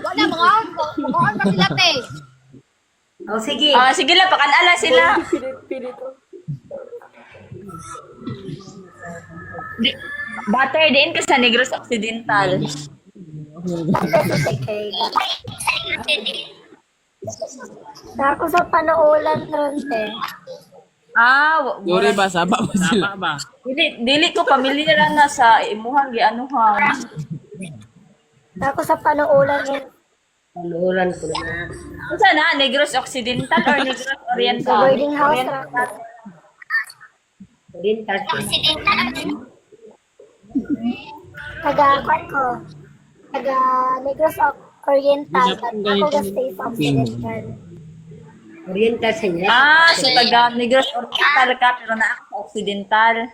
Wala mga pa sila te. O, sige. Sige lang, pakanala sila. Butter din ka sa Negros Occidental. Ako sa panaulan ron te. Yuri ba? Saba ba sila? Dili ko pamilyar na sa imuhang gianuhan. Ako sa panaulan ron. Panuulan ko na. Unsa na, Negros Occidental or Negros Sa Oriental? boarding house ra. Oriental. Taga kwan ko. Taga Negros Oriental. Ako ga-stay sa Occidental. Oriental sa niya. So taga Negros Oriental ka pero na ako sa Occidental.